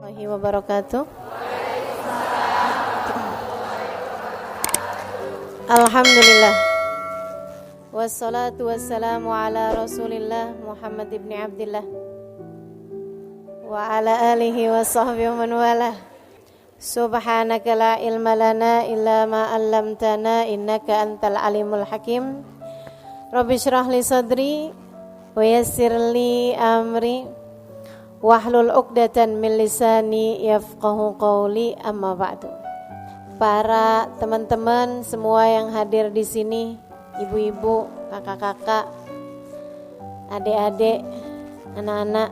Warahmatullahi wabarakatuh. Alhamdulillah. Wassalatu wassalamu ala Rasulillah Muhammad ibn Abdillah wa ala alihi wa sahbihi wa man walah. Subhanaka la ilma lana illa ma 'allamtana innaka antal alimul hakim. Rabbi shrah li sadri wa yassir li amri wahlul 'uqdatan min lisani yafqahu qawli, amma ba'du. Para teman-teman semua yang hadir di sini, ibu-ibu, kakak-kakak, adik-adik, anak-anak,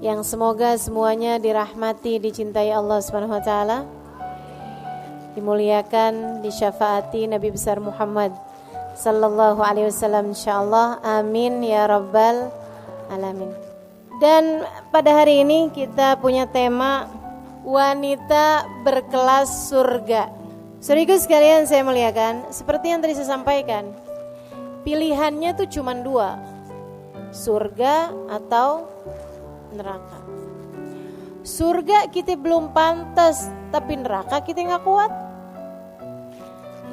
yang semoga semuanya dirahmati, dicintai Allah Subhanahu wa taala, dimuliakan, disyafaati Nabi besar Muhammad sallallahu alaihi wasallam insyaallah. Amin ya rabbal alamin. Dan pada hari ini kita punya tema wanita berkelas surga. Saudaraku sekalian saya muliakan, seperti yang tadi saya sampaikan, pilihannya tuh cuma dua, surga atau neraka. Surga kita belum pantas, tapi neraka kita gak kuat.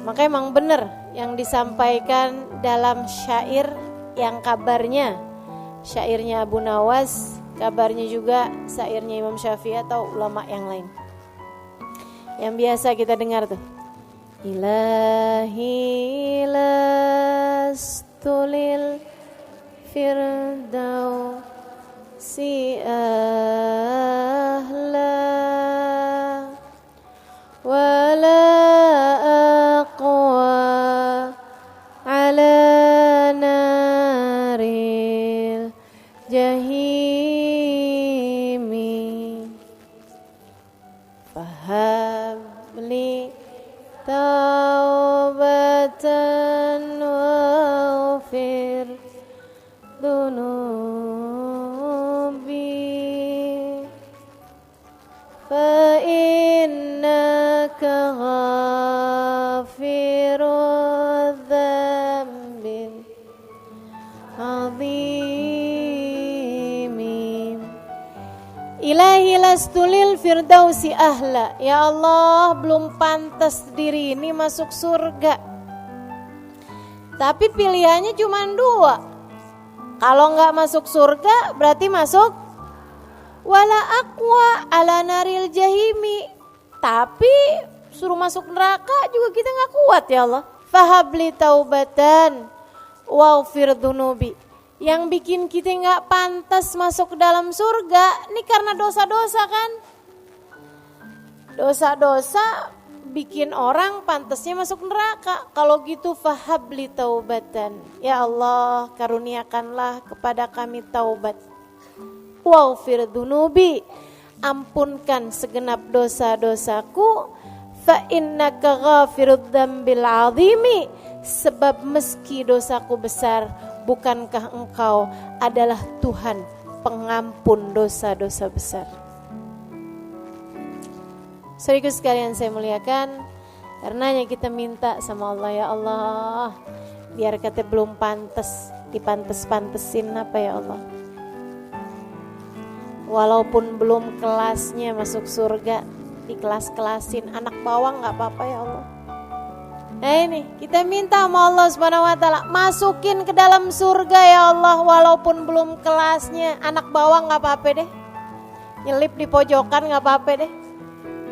Maka emang benar yang disampaikan dalam syair yang kabarnya syairnya Abu Nawas, kabarnya juga syairnya Imam Syafi'i atau ulama yang lain yang biasa kita dengar tuh. Ilahi lastulil firdausi ahla wala aqwa ala naril jahimi fahabli taubatan waghfir dunubi fa innaka ghafiru dzambin azimi. Ilahi lastulil firdausi ahla. Ya Allah, belum pantas diri ini masuk surga. Tapi pilihannya cuma dua. Kalau nggak masuk surga berarti masuk wala aqwa ala naril jahimi. Tapi suruh masuk neraka juga kita nggak kuat ya Allah. Fahabli taubatan waghfir dunubi. Yang bikin kita gak pantas masuk ke dalam surga ini karena dosa-dosa kan. Dosa-dosa bikin orang pantasnya masuk neraka. Kalau gitu fahabli taubatan. Ya Allah, karuniakanlah kepada kami taubat. Waghfir dunubi. Ampunkan segenap dosa-dosaku. Fa innaka ghafirud dzambil azimi. Sebab meski dosaku besar, bukankah engkau adalah Tuhan pengampun dosa-dosa besar. Saudaraku sekalian saya muliakan, karenanya kita minta sama Allah, ya Allah, biar kata belum pantas, dipantes-pantesin apa ya Allah. Walaupun belum kelasnya masuk surga, dikelas-kelasin, anak bawang gak apa-apa ya Allah. Nah ini kita minta sama Allah Subhanahu wa taala, masukin ke dalam surga ya Allah, walaupun belum kelasnya, anak bawang gak apa-apa deh. Nyelip di pojokan gak apa-apa deh.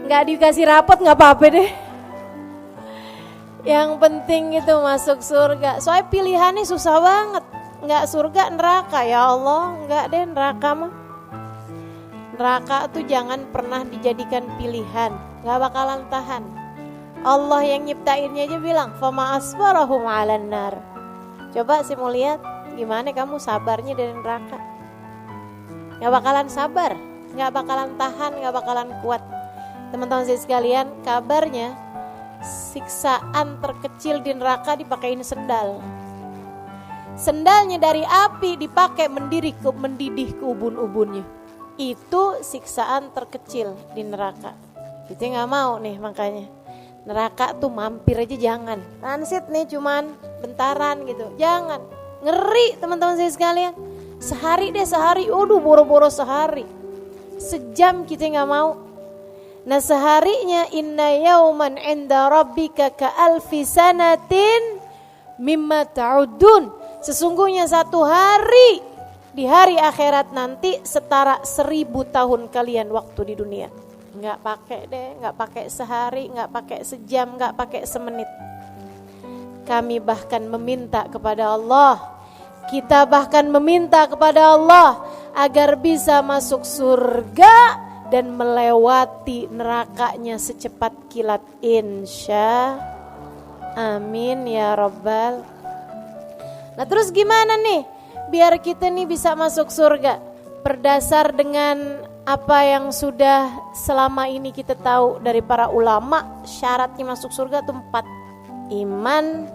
Gak dikasih rapot gak apa-apa deh. Yang penting itu masuk surga. Soalnya pilihannya susah banget. Gak surga neraka ya Allah, gak deh neraka mah. Neraka tuh jangan pernah dijadikan pilihan, gak bakalan tahan. Allah yang nyiptainnya aja bilang fama asbarahum 'alan nar. Coba sih mau lihat gimana kamu sabarnya dari neraka. Gak bakalan sabar, gak bakalan tahan, gak bakalan kuat. Teman-teman saya sekalian, kabarnya siksaan terkecil di neraka dipakein sendal. Sendalnya dari api dipakai mendidih ke ubun-ubunnya. Itu siksaan terkecil di neraka. Kita gak mau nih makanya. Neraka tuh mampir aja jangan. Transit nih cuman bentaran gitu. Jangan. Ngeri teman-teman saya sekalian. Sehari, aduh boro-boro sehari. Sejam kita gak mau. Nah seharinya inna yauman inda rabbika ka alfi sanatin mimma ta'udun. Sesungguhnya satu hari di hari akhirat nanti setara 1000 tahun kalian waktu di dunia. Nggak pakai deh, nggak pakai sehari, nggak pakai sejam, nggak pakai semenit. Kami bahkan meminta kepada Allah, kita bahkan meminta kepada Allah agar bisa masuk surga dan melewati nerakanya secepat kilat, insya amin ya rabbal. Nah terus gimana nih biar kita nih bisa masuk surga? Berdasar dengan apa yang sudah selama ini kita tahu dari para ulama, syaratnya masuk surga itu 4. Iman,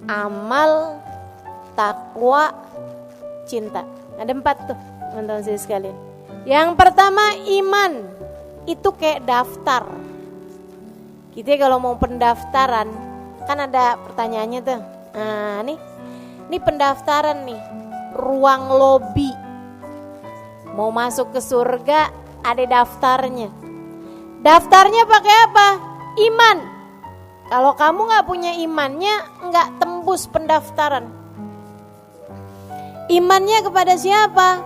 amal, takwa, cinta. Ada 4 tuh teman-teman saya sekalian. Yang pertama iman, itu kayak daftar. Kita kalau mau pendaftaran kan ada pertanyaannya tuh. Nah ini pendaftaran nih, ruang lobi. Mau masuk ke surga ada daftarnya. Daftarnya pakai apa? Iman. Kalau kamu gak punya imannya gak tembus pendaftaran. Imannya kepada siapa?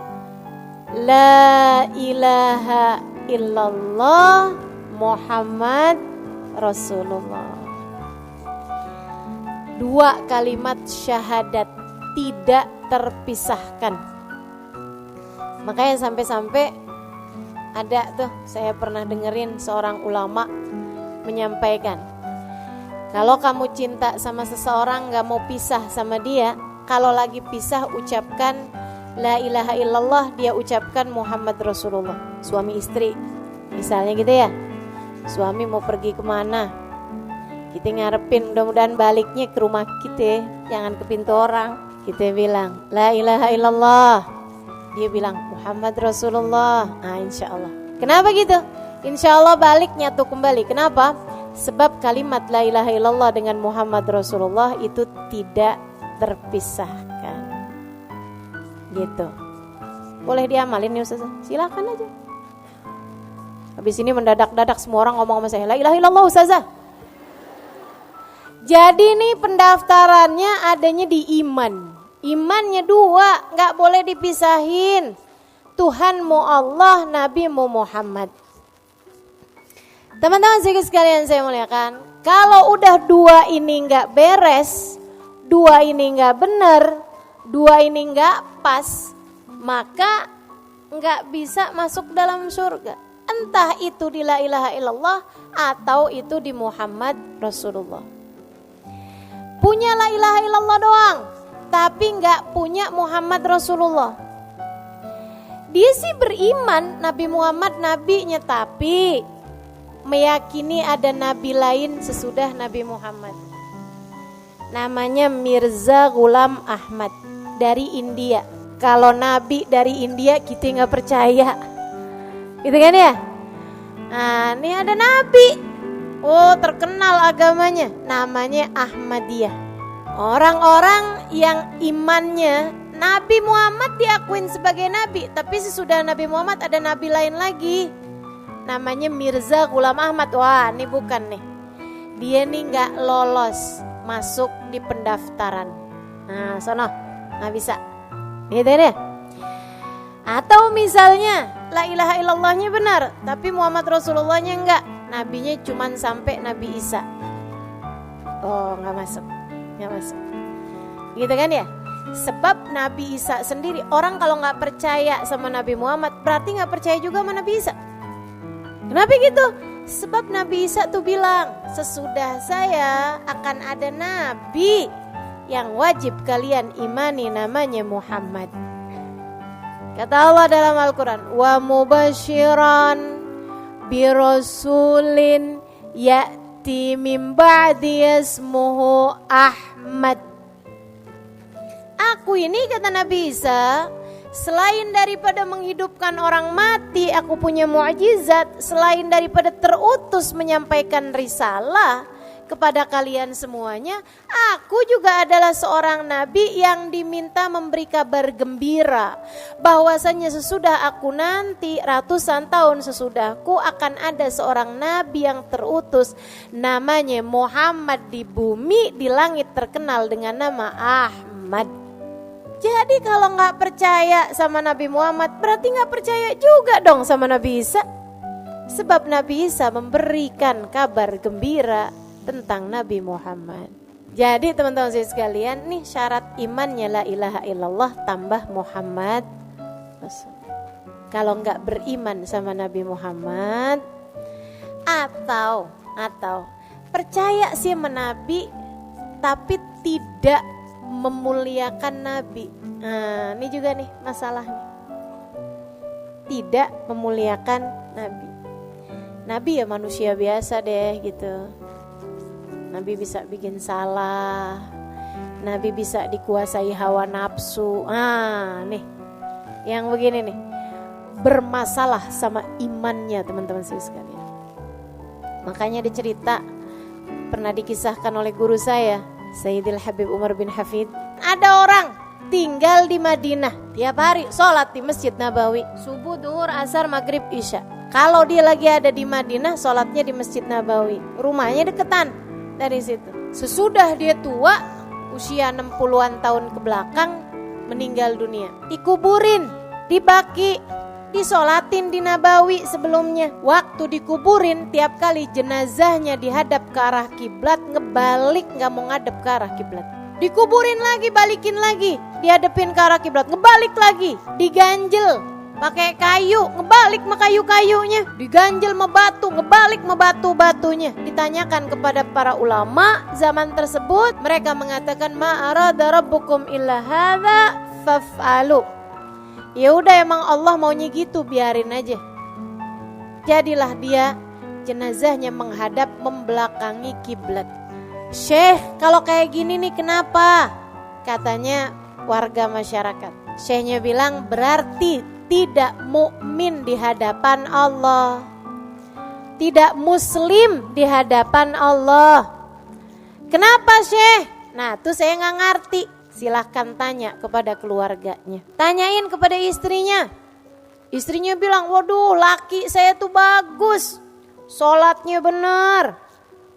La ilaha illallah Muhammad Rasulullah. 2 kalimat syahadat tidak terpisahkan. Makanya sampai-sampai ada tuh, saya pernah dengerin seorang ulama menyampaikan, kalau kamu cinta sama seseorang gak mau pisah sama dia, kalau lagi pisah ucapkan la ilaha illallah, dia ucapkan Muhammad Rasulullah. Suami istri misalnya gitu ya, suami mau pergi kemana, kita ngarepin mudah-mudahan baliknya ke rumah kita, jangan ke pintu orang. Kita bilang la ilaha illallah, dia bilang Muhammad Rasulullah. Insya Allah. Kenapa gitu? Insya Allah baliknya tuh kembali. Kenapa? Sebab kalimat la ilaha illallah dengan Muhammad Rasulullah itu tidak terpisahkan. Gitu. Boleh diamalin ya Ustazah? Silakan aja. Habis ini mendadak-dadak semua orang ngomong sama saya, la ilaha illallah Ustazah. Jadi nih pendaftarannya adanya di iman. Imannya 2, gak boleh dipisahin. Tuhanmu Allah, Nabimu Muhammad. Teman-teman sekalian saya muliakan, kalau udah 2 ini gak beres, 2 ini gak bener, 2 ini gak pas, maka gak bisa masuk dalam surga. Entah itu di la ilaha illallah atau itu di Muhammad Rasulullah. Punya la ilaha illallah doang, tapi gak punya Muhammad Rasulullah. Dia sih beriman Nabi Muhammad nabinya, tapi meyakini ada nabi lain sesudah Nabi Muhammad. Namanya Mirza Ghulam Ahmad dari India. Kalau nabi dari India kita gak percaya, gitu kan ya. Nah ini ada nabi, oh terkenal agamanya, namanya Ahmadiyah. Orang-orang yang imannya Nabi Muhammad diakuin sebagai nabi, tapi sesudah Nabi Muhammad ada nabi lain lagi, namanya Mirza Ghulam Ahmad. Wah ini bukan nih, dia nih gak lolos masuk di pendaftaran. Nah sono gak bisa, gitu ya. Atau misalnya la ilaha illallahnya benar, tapi Muhammad Rasulullahnya enggak, nabinya cuman sampai Nabi Isa. Oh gak masuk, gak masuk, gitu kan ya. Sebab Nabi Isa sendiri, orang kalau gak percaya sama Nabi Muhammad berarti gak percaya juga sama Nabi Isa. Kenapa gitu? Sebab Nabi Isa tuh bilang, sesudah saya akan ada nabi yang wajib kalian imani, namanya Muhammad. Kata Allah dalam Al-Quran, wa mubashiran birasulin ya'ti min ba'di ismuhu Ahmad. Aku ini, kata Nabi Isa, selain daripada menghidupkan orang mati, aku punya mukjizat. Selain daripada terutus menyampaikan risalah, kepada kalian semuanya, aku juga adalah seorang nabi yang diminta memberi kabar gembira bahwasanya sesudah aku nanti, ratusan tahun sesudahku, akan ada seorang nabi yang terutus namanya Muhammad di bumi, di langit terkenal dengan nama Ahmad. Jadi kalau gak percaya sama Nabi Muhammad, berarti gak percaya juga dong sama Nabi Isa. Sebab Nabi Isa memberikan kabar gembira tentang Nabi Muhammad. Jadi teman-teman sekalian, nih syarat imannya la ilaha illallah tambah Muhammad Rasul. Kalau enggak beriman sama Nabi Muhammad atau percaya sih sama Nabi tapi tidak memuliakan Nabi. Nah, ini juga nih masalahnya. Tidak memuliakan Nabi. Nabi ya manusia biasa deh gitu. Nabi bisa bikin salah, Nabi bisa dikuasai hawa nafsu. Nih, yang begini nih, bermasalah sama imannya teman-teman sekalian. Makanya dicerita, pernah dikisahkan oleh guru saya, Sayyidil Habib Umar bin Hafid. Ada orang tinggal di Madinah, tiap hari sholat di Masjid Nabawi, subuh, duhur, asar, maghrib, isya. Kalau dia lagi ada di Madinah, sholatnya di Masjid Nabawi, rumahnya deketan dari situ. Sesudah dia tua, usia 60-an tahun ke belakang, meninggal dunia, dikuburin, dibaki, disolatin di Nabawi sebelumnya. Waktu dikuburin, tiap kali jenazahnya dihadap ke arah kiblat, ngebalik, gak mau ngadep ke arah kiblat. Dikuburin lagi, balikin lagi, dihadepin ke arah kiblat, ngebalik lagi, diganjel pakai kayu, ngebalik sama kayu-kayunya, diganjel sama batu, ngebalik sama batu-batunya. Ditanyakan kepada para ulama zaman tersebut, mereka mengatakan ma arada rabbukum illa hadza faf'alu. Ya udah, emang Allah maunya gitu, biarin aja. Jadilah dia jenazahnya menghadap membelakangi kiblat. Syekh, kalau kayak gini nih kenapa? Katanya warga masyarakat. Syekhnya bilang berarti tidak mukmin di hadapan Allah, tidak muslim di hadapan Allah. Kenapa Syekh? Nah tuh saya gak ngerti. Silahkan tanya kepada keluarganya, tanyain kepada istrinya. Istrinya bilang, waduh laki saya tuh bagus, sholatnya bener,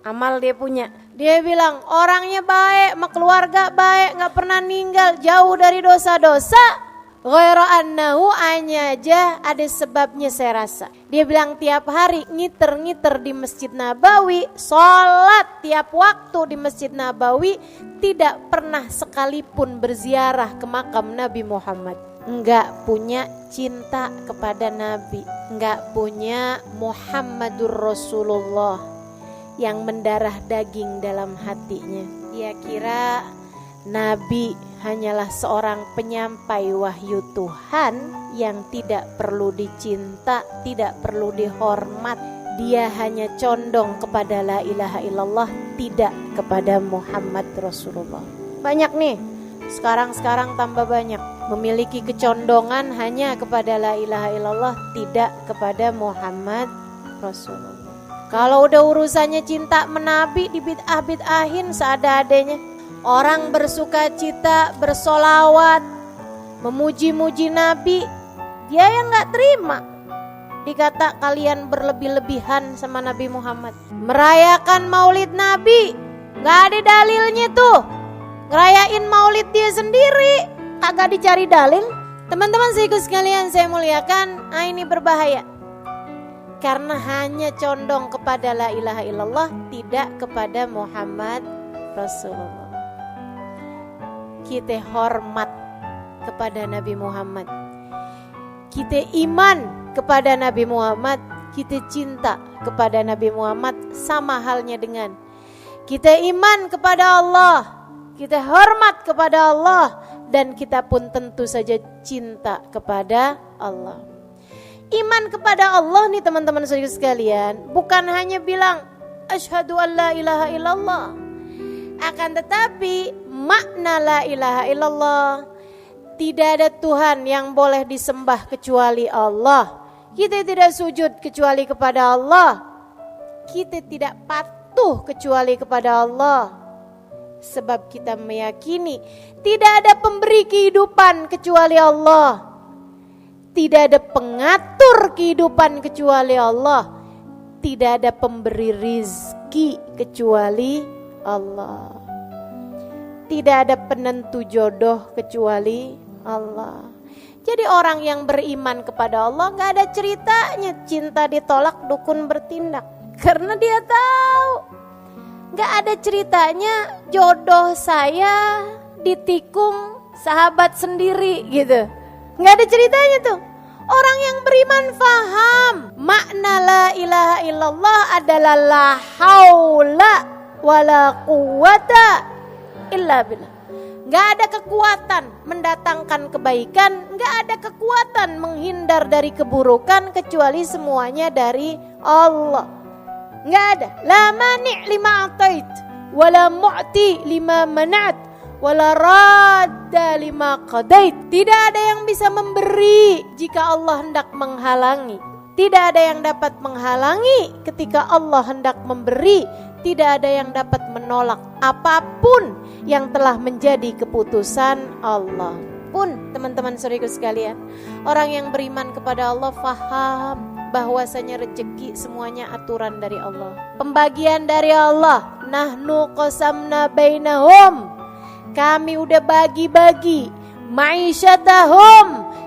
amal dia punya. Dia bilang orangnya baik, sama keluarga baik, gak pernah ninggal, jauh dari dosa-dosa. Ghaira annahu, hanya aja ada sebabnya saya rasa. Dia bilang tiap hari ngiter-ngiter di Masjid Nabawi, sholat tiap waktu di Masjid Nabawi, tidak pernah sekalipun berziarah ke makam Nabi Muhammad. Enggak punya cinta kepada Nabi, enggak punya Muhammadur Rasulullah yang mendarah daging dalam hatinya. Dia kira Nabi hanyalah seorang penyampai wahyu Tuhan yang tidak perlu dicinta, tidak perlu dihormat. Dia hanya condong kepada la ilaha illallah, tidak kepada Muhammad Rasulullah. Banyak nih, sekarang tambah banyak, memiliki kecondongan hanya kepada la ilaha illallah, tidak kepada Muhammad Rasulullah. Kalau udah urusannya cinta menabi, dibid'ah-bid'ahin seada-adanya. Orang bersuka cita, bersolawat, memuji-muji Nabi, dia yang gak terima. Dikata kalian berlebih-lebihan sama Nabi Muhammad. Merayakan maulid Nabi, gak ada dalilnya tuh. Ngerayain maulid dia sendiri, kagak dicari dalil. Teman-teman sekalian saya muliakan, ini berbahaya. Karena hanya condong kepada la ilaha illallah, tidak kepada Muhammad Rasulullah. Kita hormat kepada Nabi Muhammad, kita iman kepada Nabi Muhammad, kita cinta kepada Nabi Muhammad, sama halnya dengan kita iman kepada Allah, kita hormat kepada Allah, dan kita pun tentu saja cinta kepada Allah. Iman kepada Allah nih teman-teman sekalian, bukan hanya bilang asyhadu an la ilaha illallah, akan tetapi makna la ilaha illallah, tidak ada Tuhan yang boleh disembah kecuali Allah. Kita tidak sujud kecuali kepada Allah. Kita tidak patuh butuh kecuali kepada Allah. Sebab kita meyakini tidak ada pemberi kehidupan kecuali Allah. Tidak ada pengatur kehidupan kecuali Allah. Tidak ada pemberi rizki kecuali Allah. Tidak ada penentu jodoh kecuali Allah. Jadi orang yang beriman kepada Allah gak ada ceritanya cinta ditolak dukun bertindak. Karena dia tahu gak ada ceritanya jodoh saya ditikung sahabat sendiri gitu. Gak ada ceritanya tuh. Orang yang beriman faham makna la ilaha illallah adalah la haula wala quwata illa billah. Gak ada kekuatan mendatangkan kebaikan, gak ada kekuatan menghindar dari keburukan kecuali semuanya dari Allah. Gak ada. La mani' lima atait wala mu'ti lima manat wala radda lima qadait. Tidak ada yang bisa memberi jika Allah hendak menghalangi. Tidak ada yang dapat menghalangi ketika Allah hendak memberi. Tidak ada yang dapat menolak apapun yang telah menjadi keputusan Allah. Pun teman-teman saudaraku sekalian, orang yang beriman kepada Allah faham bahwasanya rezeki semuanya aturan dari Allah. Pembagian dari Allah. Nahnu qasamna bainahum. Kami udah bagi-bagi ma'isyatahum,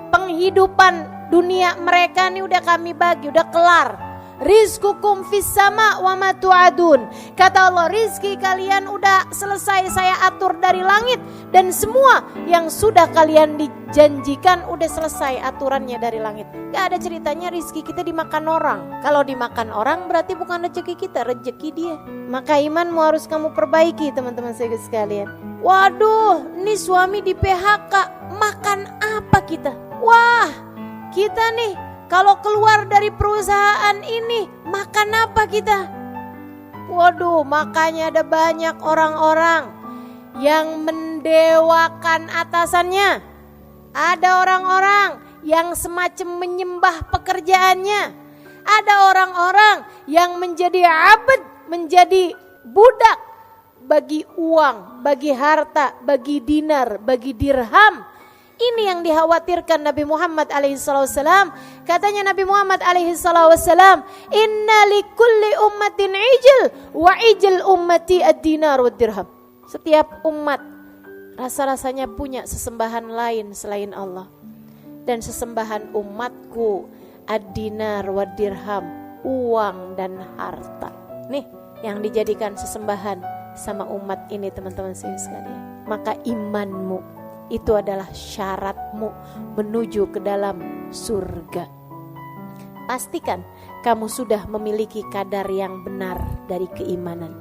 penghidupan dunia mereka nih udah kami bagi, udah kelar. Rizqukum fis sama wa ma tu'adun. Kata Allah, rizki kalian udah selesai saya atur dari langit, dan semua yang sudah kalian dijanjikan udah selesai aturannya dari langit. Gak ada ceritanya rizki kita dimakan orang. Kalau dimakan orang berarti bukan rezeki kita, rezeki dia. Maka imanmu harus kamu perbaiki teman-teman saya sekalian. Waduh, ini suami di PHK, makan apa kita? Wah, kita nih kalau keluar dari perusahaan ini, makan apa kita? Waduh, makanya ada banyak orang-orang yang mendewakan atasannya. Ada orang-orang yang semacam menyembah pekerjaannya. Ada orang-orang yang menjadi abd, menjadi budak bagi uang, bagi harta, bagi dinar, bagi dirham. Ini yang dikhawatirkan Nabi Muhammad alaihissalam. Katanya Nabi Muhammad alaihissalam, inna likulli ummatin ijil, wa ijil ummati ad-dinar wa dirham. Setiap umat rasa-rasanya punya sesembahan lain selain Allah. Dan sesembahan umatku ad-dinar wa dirham, uang dan harta. Nih yang dijadikan sesembahan sama umat ini teman-teman sekalian. Maka imanmu itu adalah syaratmu menuju ke dalam surga. Pastikan kamu sudah memiliki kadar yang benar dari keimanan.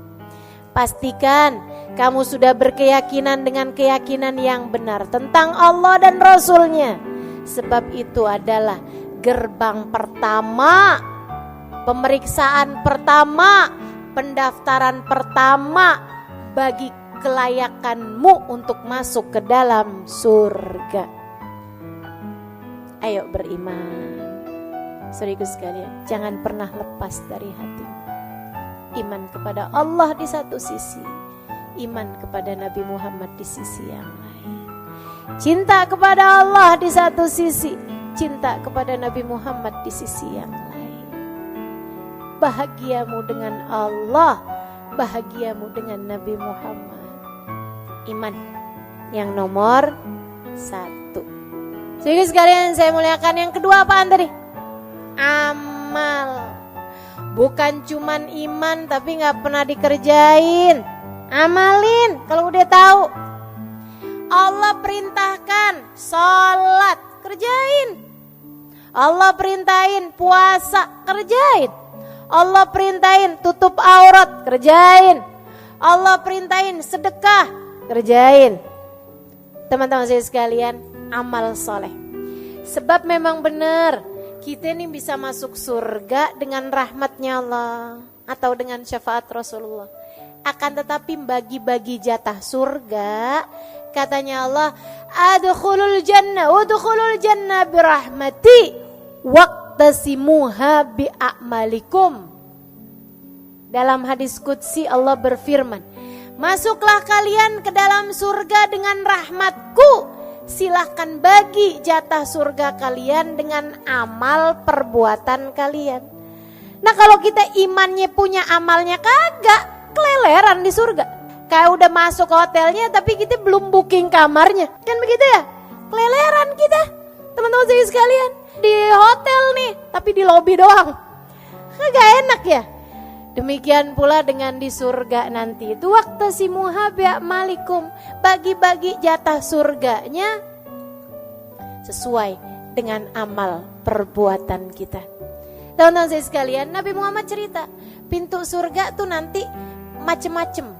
Pastikan kamu sudah berkeyakinan dengan keyakinan yang benar tentang Allah dan Rasul-Nya. Sebab itu adalah gerbang pertama, pemeriksaan pertama, pendaftaran pertama bagi kelayakanmu untuk masuk ke dalam surga. Ayo beriman. Saudaraku sekalian, jangan pernah lepas dari hati. Iman kepada Allah di satu sisi, iman kepada Nabi Muhammad di sisi yang lain. Cinta kepada Allah di satu sisi, cinta kepada Nabi Muhammad di sisi yang lain. Bahagiamu dengan Allah, bahagiamu dengan Nabi Muhammad. Iman yang nomor 1. Jadi sekalian saya muliakan, yang kedua apaan tadi? Amal. Bukan cuman iman tapi gak pernah dikerjain. Amalin kalau udah tahu. Allah perintahkan sholat, kerjain. Allah perintahin puasa, kerjain. Allah perintahin tutup aurat, kerjain. Allah perintahin sedekah, kerjain. Teman-teman saya sekalian, amal soleh. Sebab memang benar, kita ini bisa masuk surga dengan rahmatnya Allah atau dengan syafaat Rasulullah. Akan tetapi bagi-bagi jatah surga, katanya Allah, adkhulul jannah birahmati waqtasimuha bi'amalikum. Dalam hadis qudsi Allah berfirman, masuklah kalian ke dalam surga dengan rahmatku. Silahkan bagi jatah surga kalian dengan amal perbuatan kalian. Nah kalau kita imannya punya amalnya kagak, keleleran di surga. Kayak udah masuk hotelnya tapi kita belum booking kamarnya. Kan begitu ya? Keleleran kita. Teman-teman saya sekalian, di hotel nih tapi di lobi doang. Kagak enak ya? Demikian pula dengan di surga nanti. Itu waqtasimu bi'amalikum, bagi-bagi jatah surganya sesuai dengan amal perbuatan kita. Teman-teman saya sekalian, Nabi Muhammad cerita, pintu surga tuh nanti macem-macem.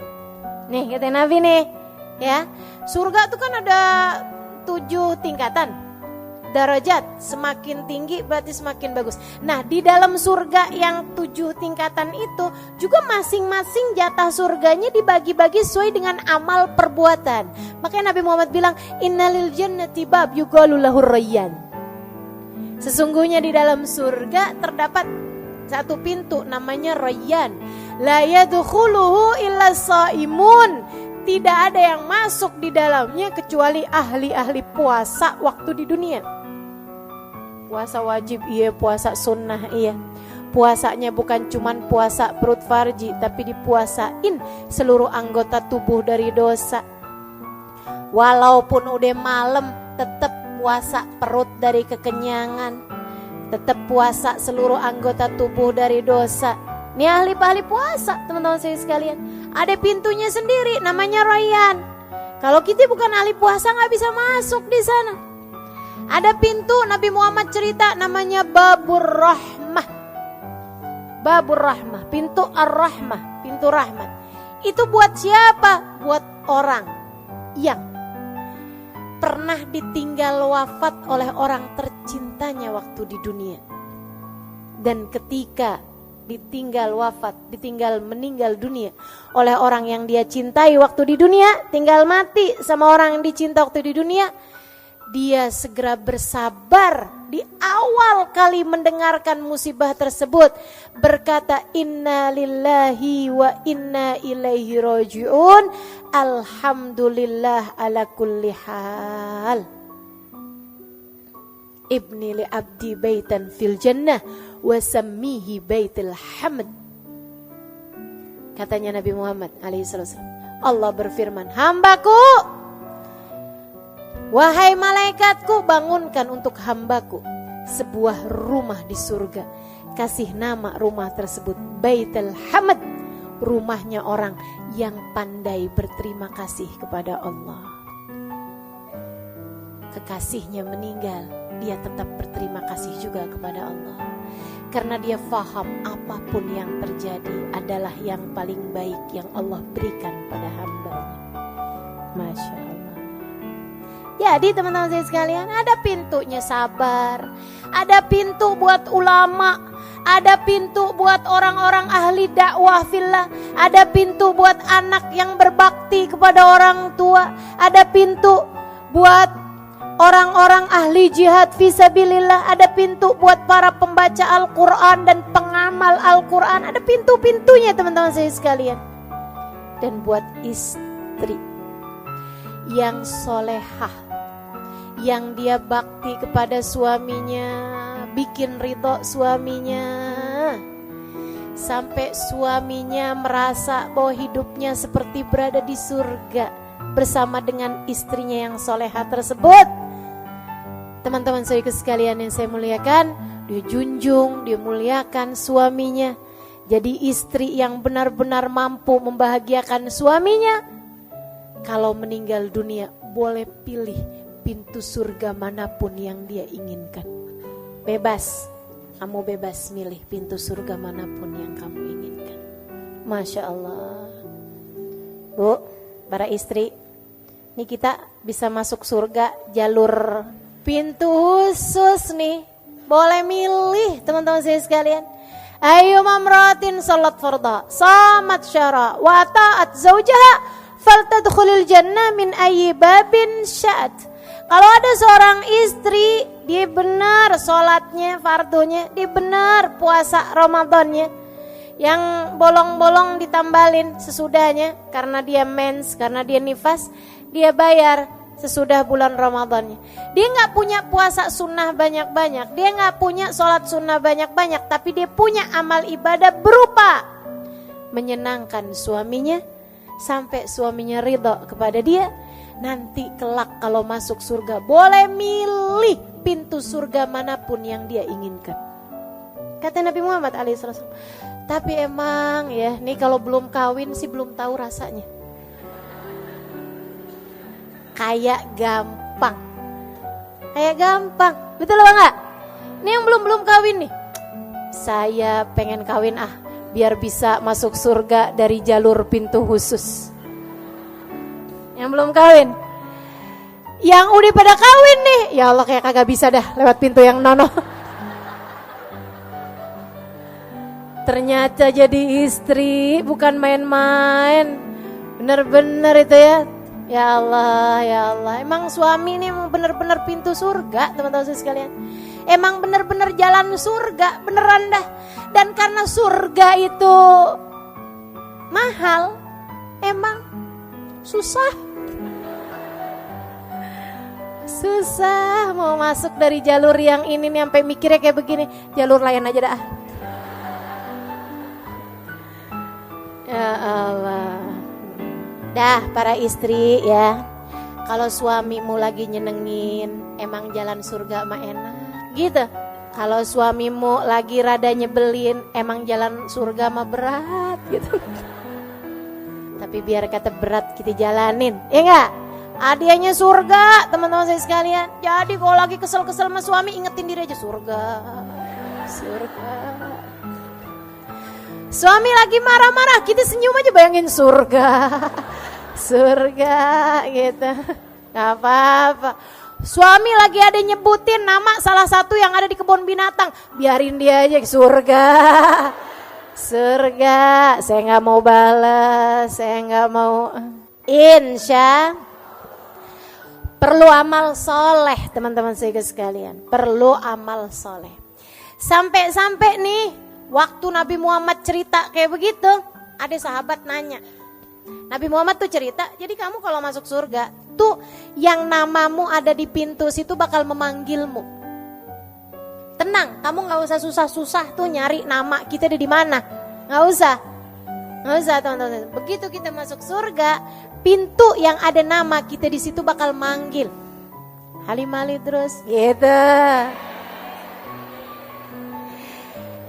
Nih kata Nabi nih, ya. Surga tuh kan ada 7 tingkatan. Darajat, semakin tinggi berarti semakin bagus. Nah di dalam surga yang 7 tingkatan itu juga masing-masing jatah surganya dibagi-bagi sesuai dengan amal perbuatan. Makanya Nabi Muhammad bilang, innalil jannati bab yuqalu lahur rayyan. Sesungguhnya di dalam surga terdapat satu pintu namanya Rayyan. La yadkhuluhu illa shaimun. Tidak ada yang masuk di dalamnya kecuali ahli-ahli puasa waktu di dunia. Puasa wajib iya, puasa sunnah iya. Puasanya bukan cuman puasa perut farji, tapi dipuasain seluruh anggota tubuh dari dosa. Walaupun udah malam tetap puasa perut dari kekenyangan, tetap puasa seluruh anggota tubuh dari dosa. Ini ahli-ahli puasa teman-teman saya sekalian. Ada pintunya sendiri namanya Rayyan. Kalau kita bukan ahli puasa nggak bisa masuk di sana. Ada pintu Nabi Muhammad cerita namanya Babur Rahmah. Babur Rahmah, pintu Ar-Rahmah, pintu rahmat. Itu buat siapa? Buat orang yang pernah ditinggal wafat oleh orang tercintanya waktu di dunia. Dan ketika ditinggal wafat, meninggal dunia oleh orang yang dia cintai waktu di dunia, tinggal mati sama orang yang dicinta waktu di dunia, dia segera bersabar di awal kali mendengarkan musibah tersebut, berkata inna lillahi wa inna ilaihi raji'un, alhamdulillah ala kulli hal. Ibni li abdi baitan fil jannah wa sammihi baitul hamd. Katanya Nabi Muhammad alaihissalam, Allah berfirman, hambaku, wahai malaikatku, bangunkan untuk hambaku sebuah rumah di surga. Kasih nama rumah tersebut Baitul Hamd, rumahnya orang yang pandai berterima kasih kepada Allah. Kekasihnya meninggal, dia tetap berterima kasih juga kepada Allah. Karena dia faham apapun yang terjadi adalah yang paling baik yang Allah berikan pada hambanya. Masya Allah. Jadi teman-teman saya sekalian, ada pintunya sabar, ada pintu buat ulama, ada pintu buat orang-orang ahli dakwah fillah, ada pintu buat anak yang berbakti kepada orang tua, ada pintu buat orang-orang ahli jihad fisabilillah, ada pintu buat para pembaca Al-Quran dan pengamal Al-Quran, ada pintu-pintunya teman-teman saya sekalian. Dan buat istri yang solehah, yang dia bakti kepada suaminya, bikin ridho suaminya, sampai suaminya merasa bahwa hidupnya seperti berada di surga bersama dengan istrinya yang solehah tersebut. Teman-teman saya sekalian yang saya muliakan, dia junjung, dia muliakan suaminya. Jadi istri yang benar-benar mampu membahagiakan suaminya, kalau meninggal dunia boleh pilih pintu surga manapun yang dia inginkan. Bebas, kamu bebas milih pintu surga manapun yang kamu inginkan. Masya Allah. Bu, para istri, ini kita bisa masuk surga jalur pintu khusus nih. Boleh milih teman-teman saya sekalian. Ayu mamratin salat farda, samat syara, wa ta'at zawjaha, faltadkhulil jannah min ayyi babin sya'at. Kalau ada seorang istri, dia benar sholatnya, fardunya, dia benar puasa Ramadannya, Yang bolong-bolong ditambalin sesudahnya, karena dia mens, karena dia nifas, dia bayar sesudah bulan Ramadannya. Dia gak punya puasa sunnah banyak-banyak, dia gak punya sholat sunnah banyak-banyak, tapi dia punya amal ibadah berupa menyenangkan suaminya, sampai suaminya ridho kepada dia. Nanti kelak kalau masuk surga boleh milih pintu surga manapun yang dia inginkan. Kata Nabi Muhammad SAW. Tapi emang ya, nih kalau belum kawin sih belum tahu rasanya. Kayak gampang. Betul apa enggak? Ini yang belum kawin nih. Saya pengen kawin biar bisa masuk surga dari jalur pintu khusus. Yang belum kawin. Yang udah pada kawin nih, ya Allah kayak kagak bisa dah lewat pintu yang nono. Ternyata jadi istri bukan main-main. Bener-bener itu ya. Ya Allah. Emang suami ini emang bener-bener pintu surga, teman-teman sekalian. Emang bener-bener jalan surga, beneran dah. Dan karena surga itu mahal, emang susah mau masuk dari jalur yang ini nih, sampai mikirnya kayak begini, jalur lain aja dah. Ya Allah. Dah para istri ya, kalau suamimu lagi nyenengin, emang jalan surga mah enak gitu. Kalau suamimu lagi rada nyebelin, emang jalan surga mah berat gitu. Tapi biar kata berat kita jalanin, ya enggak? Hadiahnya surga, teman-teman saya sekalian. Jadi kalau lagi kesel-kesel sama suami, ingetin diri aja surga. Suami lagi marah-marah, kita senyum aja, bayangin surga gitu. Gak apa-apa. Suami lagi ada nyebutin nama salah satu yang ada di kebun binatang, biarin dia aja, surga. Saya gak mau balas, saya gak mau. Insya perlu amal soleh, teman-teman saya sekalian. Perlu amal soleh. Sampai-sampai nih, waktu Nabi Muhammad cerita kayak begitu, ada sahabat nanya. Nabi Muhammad tuh cerita, jadi kamu kalau masuk surga, tuh yang namamu ada di pintu situ bakal memanggilmu. Tenang, kamu gak usah susah-susah tuh nyari nama kita ada di mana. Gak usah teman-teman. Begitu kita masuk surga, pintu yang ada nama kita di situ bakal manggil. Halim-halim terus, gitu.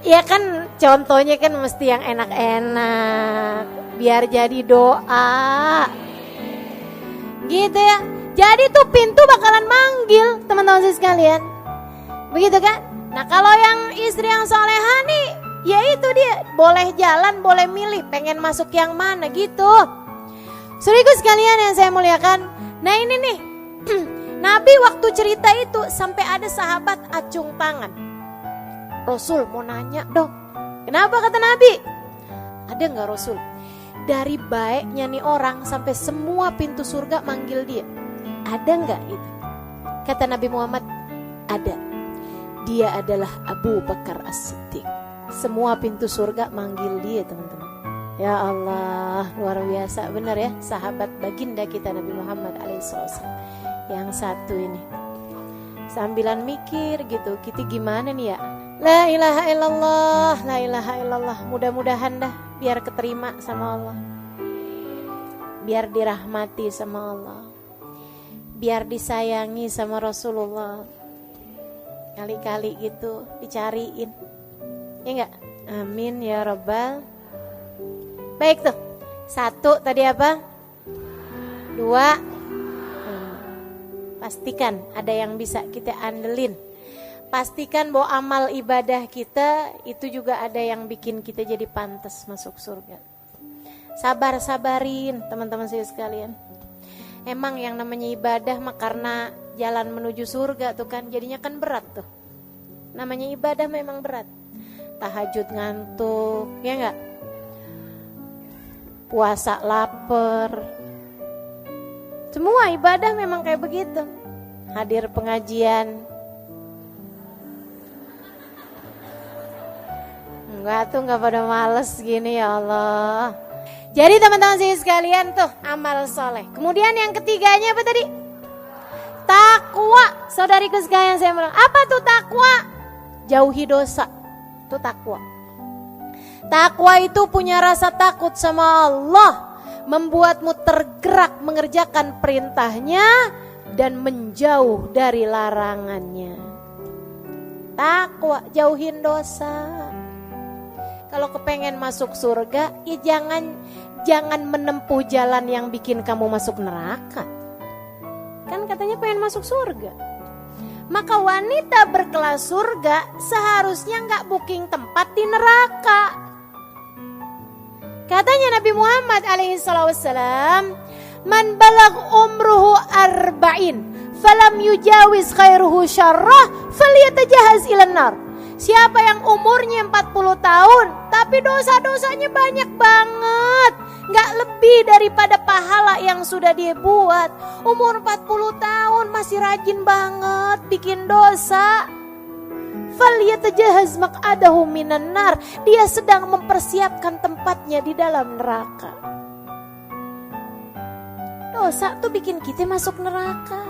Ya kan contohnya kan mesti yang enak-enak, biar jadi doa. Gitu ya. Jadi tuh pintu bakalan manggil, teman-teman sekalian. Begitu kan? Nah, kalau yang istri yang solehah nih, ya itu dia, boleh jalan, boleh milih pengen masuk yang mana gitu. Saudaraku sekalian yang saya muliakan. Nah, ini nih. Nabi waktu cerita itu sampai ada sahabat acung tangan. Rasul mau nanya dong, kenapa kata Nabi? Ada gak Rasul? Dari baiknya nih orang sampai semua pintu surga manggil dia, ada gak itu? Kata Nabi Muhammad, ada. Dia adalah Abu Bakar As-Siddiq. Semua pintu surga manggil dia, teman-teman. Ya Allah, luar biasa, benar ya, sahabat baginda kita Nabi Muhammad SAW. Yang satu ini sambilan mikir gitu, kita gimana nih ya? La ilaha illallah. Mudah-mudahan dah biar keterima sama Allah, biar dirahmati sama Allah, biar disayangi sama Rasulullah. Kali-kali gitu dicariin, ya enggak? Amin ya Rabbal. Baik tuh, satu tadi apa? Dua, pastikan ada yang bisa kita andelin. Pastikan bahwa amal ibadah kita itu juga ada yang bikin kita jadi pantas masuk surga. Sabar-sabarin teman-teman saya sekalian. Emang yang namanya ibadah mah karena jalan menuju surga tuh kan, jadinya kan berat tuh. Namanya ibadah memang berat. Tahajud ngantuk, ya enggak? Puasa lapar. Semua ibadah memang kayak begitu. Hadir pengajian Gua tuh gak pada males gini ya Allah. Jadi teman-teman sekalian tuh amal soleh. Kemudian yang ketiganya apa tadi? Takwa. Saudariku sekalian saya bilang, apa tuh takwa? Jauhi dosa. Itu takwa. Takwa itu punya rasa takut sama Allah, membuatmu tergerak mengerjakan perintahnya dan menjauh dari larangannya. Takwa, jauhin dosa. Kalau kepengen masuk surga, ya jangan menempuh jalan yang bikin kamu masuk neraka. Kan katanya pengen masuk surga. Maka wanita berkelas surga seharusnya nggak booking tempat di neraka. Katanya Nabi Muhammad alaihissalam, man balag umruhu arba'in falam yujawiz khairuhu syarrah falyatajahaz ilan nar. Siapa yang umurnya 40 tahun tapi dosa-dosanya banyak banget, gak lebih daripada pahala yang sudah dia buat. Umur 40 tahun masih rajin banget bikin dosa, falyatajahaz maq'adahu minan nar. Dia sedang mempersiapkan tempatnya di dalam neraka. Dosa tuh bikin kita masuk neraka.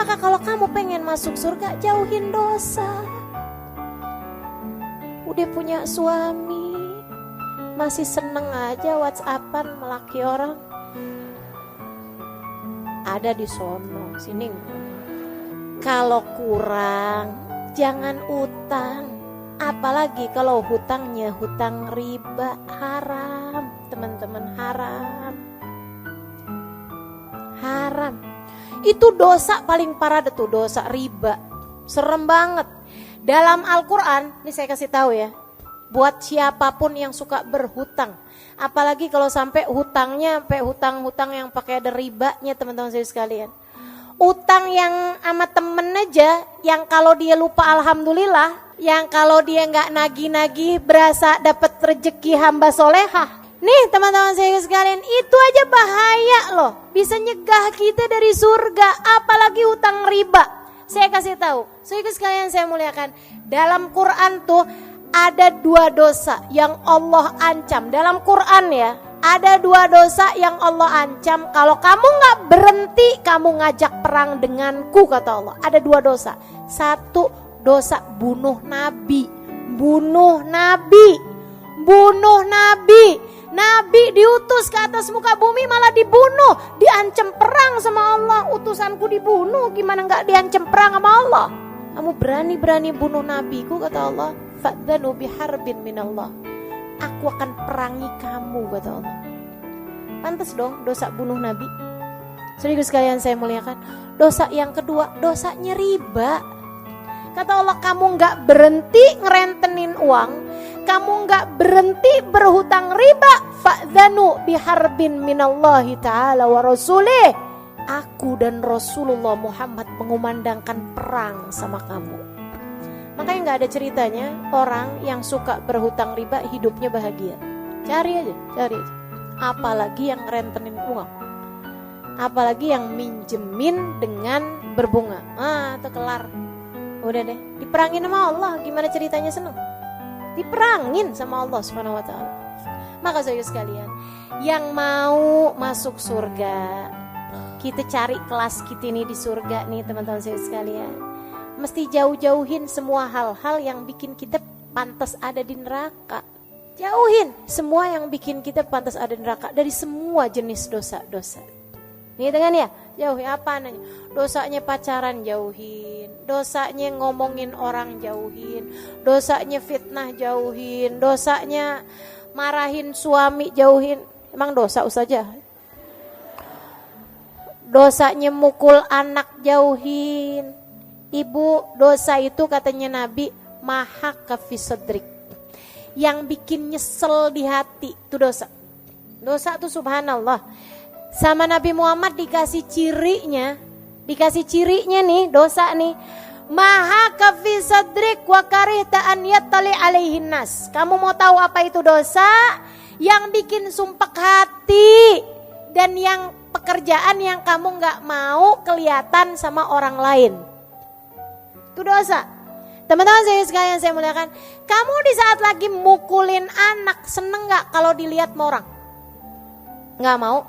Maka kalau kamu pengen masuk surga, jauhin dosa. Udah punya suami, masih seneng aja WhatsAppan melaki orang. Ada di sono, sini. Kalau kurang, jangan utang. Apalagi kalau hutangnya hutang riba, haram. Teman-teman, haram. Haram. Itu dosa paling parah tuh, dosa riba. Serem banget. Dalam Al-Quran, ini saya kasih tahu ya, buat siapapun yang suka berhutang, apalagi kalau sampai hutangnya sampai hutang-hutang yang pakai ada ribanya, teman-teman saya sekalian. Utang yang sama temen aja, yang kalau dia lupa alhamdulillah, yang kalau dia nggak nagih-nagih berasa dapat rezeki hamba solehah. Nih teman-teman saya sekalian, itu aja bahaya loh, bisa nyegah kita dari surga, apalagi hutang riba. Saya kasih tahu, saudara sekalian saya muliakan, dalam Quran tuh ada 2 dosa yang Allah ancam. Dalam Quran ya, ada 2 dosa yang Allah ancam. Kalau kamu gak berhenti, kamu ngajak perang denganku, kata Allah. Ada 2 dosa. 1 dosa bunuh Nabi. Bunuh Nabi. Bunuh Nabi. Nabi diutus ke atas muka bumi malah dibunuh, diancam perang sama Allah. Utusanku dibunuh, gimana gak diancam perang sama Allah? Kamu berani-berani bunuh nabiku, kata Allah. Fa'dhanu biharbin minallah. Aku akan perangi kamu, kata Allah. Pantas dong dosa bunuh nabi. Saudara sekalian saya muliakan, dosa yang kedua, dosanya riba. Kata Allah, kamu gak berhenti ngerentenin uang, kamu gak berhenti berhutang riba, fa'dhanu biharbin minallahi ta'ala wa rasulih. Aku dan Rasulullah Muhammad mengumandangkan perang sama kamu. Makanya gak ada ceritanya orang yang suka berhutang riba hidupnya bahagia. Cari aja. Apalagi yang ngerentenin uang, apalagi yang minjemin dengan berbunga. Itu kelar. Udah deh, diperangin sama Allah, gimana ceritanya seneng? Diperangin sama Allah Subhanahu wa taala. Maka saudara sekalian, yang mau masuk surga, kita cari kelas kita nih di surga nih teman-teman saya sekalian. Mesti jauh-jauhin semua hal-hal yang bikin kita pantas ada di neraka. Jauhin semua yang bikin kita pantas ada di neraka dari semua jenis dosa-dosa. Nih dengan ya, jauhi apa nanya? Dosanya pacaran jauhin, dosanya ngomongin orang jauhin, dosanya fitnah jauhin, dosanya marahin suami jauhin. Emang dosa saja? Dosanya mukul anak jauhin. Ibu, dosa itu katanya Nabi maha kafisadrik, yang bikin nyesel di hati itu dosa. Dosa itu subhanallah. Sama Nabi Muhammad dikasih cirinya nih dosa nih. Maha kafisadrik wa karihta an yattali alaihin nas. Kamu mau tahu apa itu dosa? Yang bikin sumpek hati dan yang pekerjaan yang kamu gak mau kelihatan sama orang lain. Itu dosa. Teman-teman saya sekalian saya muliakan, kamu di saat lagi mukulin anak, seneng gak kalau dilihat sama orang? Gak mau.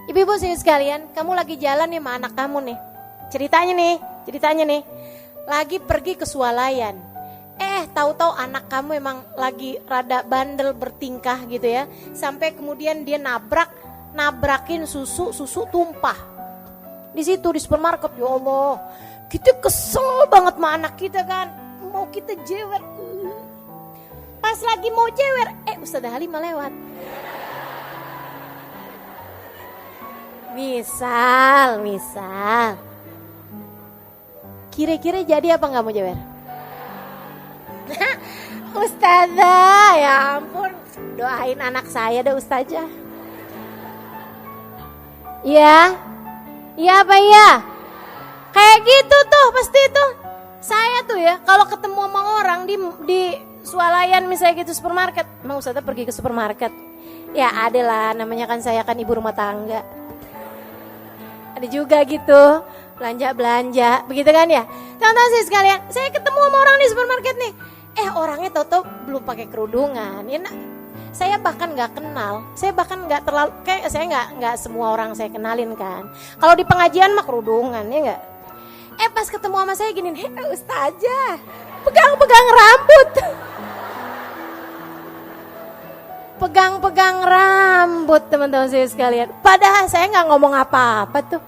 Ibu-ibu saya sekalian, kamu lagi jalan nih sama anak kamu nih. Ceritanya nih, lagi pergi ke swalayan. Tahu-tahu anak kamu emang lagi rada bandel bertingkah gitu ya. Sampai kemudian dia nabrakin susu tumpah. Di situ di supermarket, ya Allah. Kita kesel banget sama anak kita kan. Mau kita jewer. Pas lagi mau jewer, Ustazah Halimah lewat. Misal. Kira-kira jadi apa nggak mau jewer? Ustazah, ya ampun. Doain anak saya deh Ustazah. Iya? Iya apa iya? Kayak gitu tuh pasti tuh. Saya tuh ya kalau ketemu sama orang di swalayan misalnya gitu supermarket. Emang Ustazah pergi ke supermarket? Ya ada lah, namanya kan saya kan ibu rumah tangga. Ada juga gitu, belanja, begitu kan ya. Teman-teman saya sekalian, saya ketemu sama orang di supermarket nih. Orangnya tahu-tahu belum pakai kerudungan. Ya, saya bahkan nggak kenal, saya bahkan nggak terlalu, kayak saya nggak semua orang saya kenalin kan. Kalau di pengajian mah kerudungan ya nggak. Pas ketemu sama saya gini, Ustazah, pegang-pegang rambut. Pegang-pegang rambut teman-teman saya sekalian. Padahal saya nggak ngomong apa-apa tuh.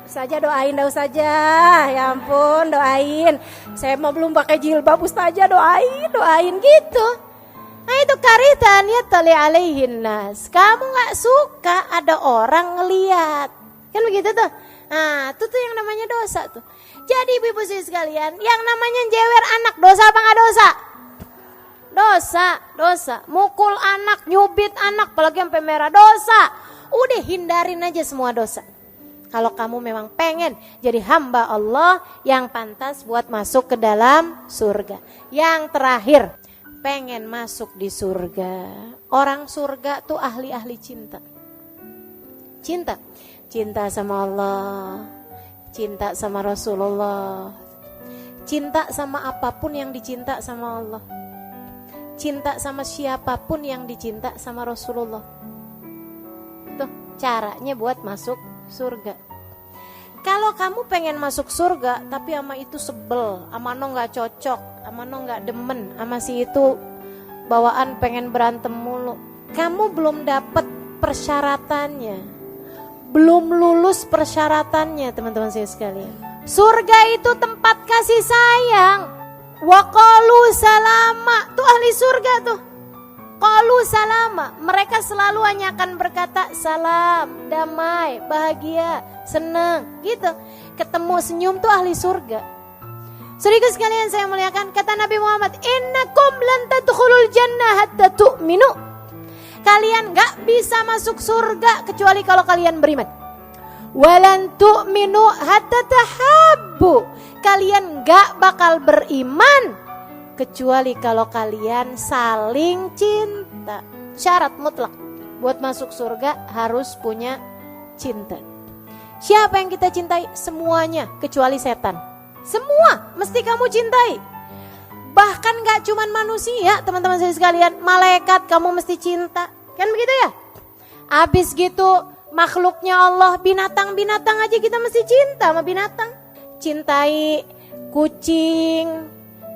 Ustazah doain dah Ustazah, ya ampun doain. Saya mau belum pakai jilbab Ustazah doain gitu. Nah itu karitan ya tali alaihin nas. Kamu nggak suka ada orang ngeliat, kan begitu tuh. Nah itu tuh yang namanya dosa tuh. Jadi ibu-ibu sekalian, yang namanya jewer anak dosa apa nggak dosa? Dosa. Mukul anak, nyubit anak, apalagi sampai merah dosa. Udah hindarin aja semua dosa. Kalau kamu memang pengen jadi hamba Allah yang pantas buat masuk ke dalam surga. Yang terakhir, pengen masuk di surga. Orang surga tuh ahli-ahli cinta. Cinta sama Allah, cinta sama Rasulullah, cinta sama apapun yang dicinta sama Allah, cinta sama siapapun yang dicinta sama Rasulullah. Tuh caranya buat masuk surga. Kalau kamu pengen masuk surga tapi sama itu sebel, sama no gak cocok, sama no gak demen, sama si itu bawaan pengen berantem mulu, kamu belum dapet persyaratannya, belum lulus persyaratannya teman-teman saya sekalian. Surga itu tempat kasih sayang. Wa qalu salama, tuh ahli surga tuh. Qalu salama, mereka selalu hanya akan berkata salam, damai, bahagia, senang, gitu. Ketemu senyum tuh ahli surga. Saudaraku sekalian saya muliakan, kata Nabi Muhammad, innakum lan tadkhulul jannah hatta tu'minu. Kalian gak bisa masuk surga kecuali kalau kalian beriman. Walan tu'minu hatta tahabbu. Kalian gak bakal beriman kecuali kalau kalian saling cinta. Syarat mutlak buat masuk surga harus punya cinta. Siapa yang kita cintai? Semuanya kecuali setan. Semua mesti kamu cintai. Bahkan gak cuman manusia teman-teman saya sekalian, malaikat kamu mesti cinta. Kan begitu ya? Abis gitu makhluknya Allah, binatang-binatang aja kita mesti cinta sama binatang. Cintai kucing,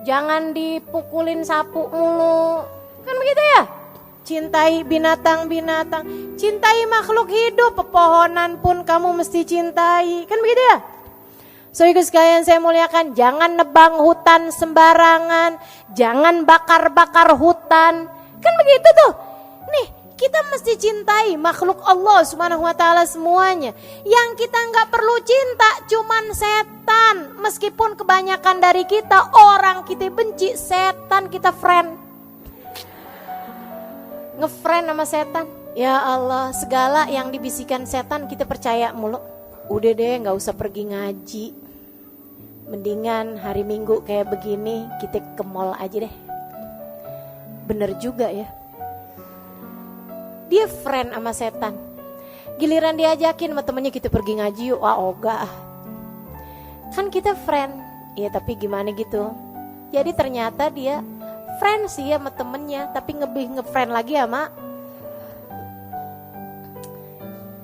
jangan dipukulin sapu mulu. Kan begitu ya? Cintai binatang-binatang, cintai makhluk hidup, pepohonan pun kamu mesti cintai. Kan begitu ya? Saudaraku sekalian saya muliakan, jangan nebang hutan sembarangan, jangan bakar-bakar hutan. Kan begitu tuh. Nih, kita mesti cintai makhluk Allah Subhanahu wa taala semuanya. Yang kita nggak perlu cinta cuman setan. Meskipun kebanyakan dari kita orang kita benci, setan kita friend. Ngefriend sama setan. Ya Allah, segala yang dibisikkan setan kita percaya mulu. Udah deh, nggak usah pergi ngaji. Mendingan hari Minggu kayak begini kita ke mall aja deh. Bener juga ya. Dia friend sama setan. Giliran diajakin sama temennya kita pergi ngaji yuk, ogah. Kan kita friend. Ya tapi gimana gitu. Jadi ternyata dia friend sih sama temennya, tapi lebih nge-friend lagi sama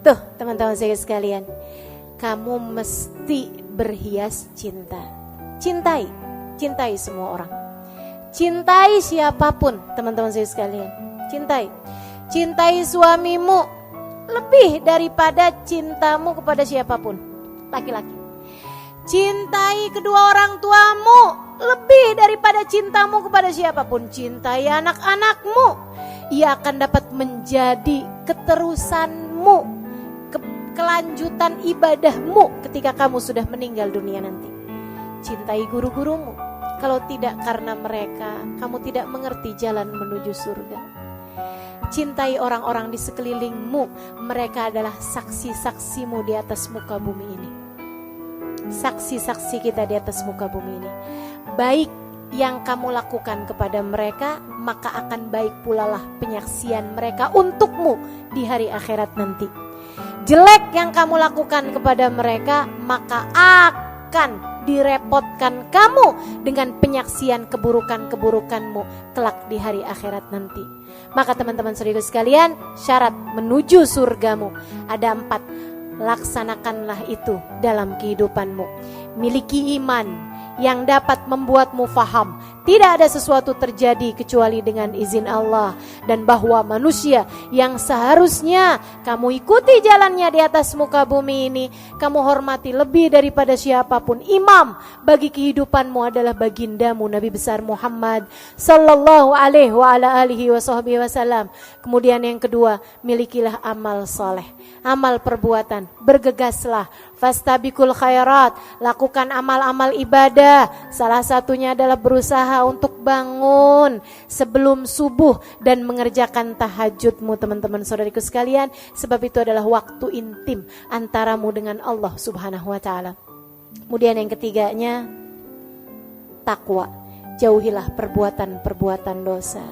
tuh teman-teman saya sekalian. Kamu mesti berhias cinta. Cintai semua orang. Cintai siapapun, teman-teman saya sekalian. Cintai suamimu lebih daripada cintamu kepada siapapun, laki-laki. Cintai kedua orang tuamu lebih daripada cintamu kepada siapapun. Cintai anak-anakmu, ia akan dapat menjadi keterusanmu, kelanjutan ibadahmu ketika kamu sudah meninggal dunia nanti. Cintai guru-gurumu, kalau tidak karena mereka, kamu tidak mengerti jalan menuju surga. Cintai orang-orang di sekelilingmu, mereka adalah saksi-saksimu di atas muka bumi ini. Saksi-saksi kita di atas muka bumi ini. Baik yang kamu lakukan kepada mereka, maka akan baik pula lah penyaksian mereka untukmu di hari akhirat nanti. Jelek yang kamu lakukan kepada mereka, maka akan direpotkan kamu dengan penyaksian keburukan-keburukanmu kelak di hari akhirat nanti. Maka teman-teman saudara sekalian, syarat menuju surgamu ada 4. Laksanakanlah itu dalam kehidupanmu. Miliki iman yang dapat membuatmu faham tidak ada sesuatu terjadi kecuali dengan izin Allah, dan bahwa manusia yang seharusnya kamu ikuti jalannya di atas muka bumi ini, kamu hormati lebih daripada siapapun. Imam bagi kehidupanmu adalah bagindamu Nabi besar Muhammad sallallahu alaihi wa ala alihi wasallam. Kemudian yang kedua, milikilah amal soleh, amal perbuatan, bergegaslah, fastabiqul khairat, lakukan amal-amal ibadah. Salah satunya adalah berusaha untuk bangun sebelum subuh dan mengerjakan tahajudmu, teman-teman saudariku sekalian, sebab itu adalah waktu intim antaramu dengan Allah Subhanahu wa taala. Kemudian yang ketiganya, takwa. Jauhilah perbuatan-perbuatan dosa,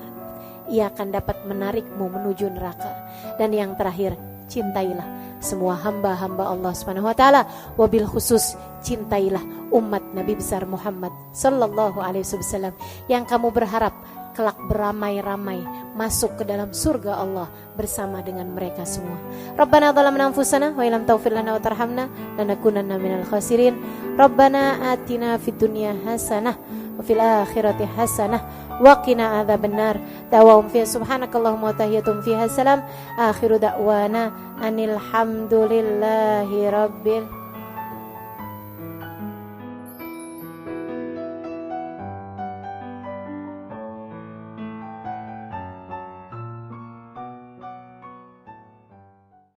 ia akan dapat menarikmu menuju neraka. Dan yang terakhir, cintailah semua hamba-hamba Allah Subhanahu wa taala, wabil khusus cintailah umat Nabi besar Muhammad sallallahu alaihi wasallam yang kamu berharap kelak beramai-ramai masuk ke dalam surga Allah bersama dengan mereka semua. Rabbana zalamna anfusana wa illam taghfir lana wa tarhamna lanakunanna minal khasirin. Rabbana atina fid dunya hasanah wa fil akhirati hasanah wa qina adzabannar. Da'wahum fiha subhanakallahumma wa tahiyatum fiha salam. Akhiru da'wana anil hamdulillahi rabbil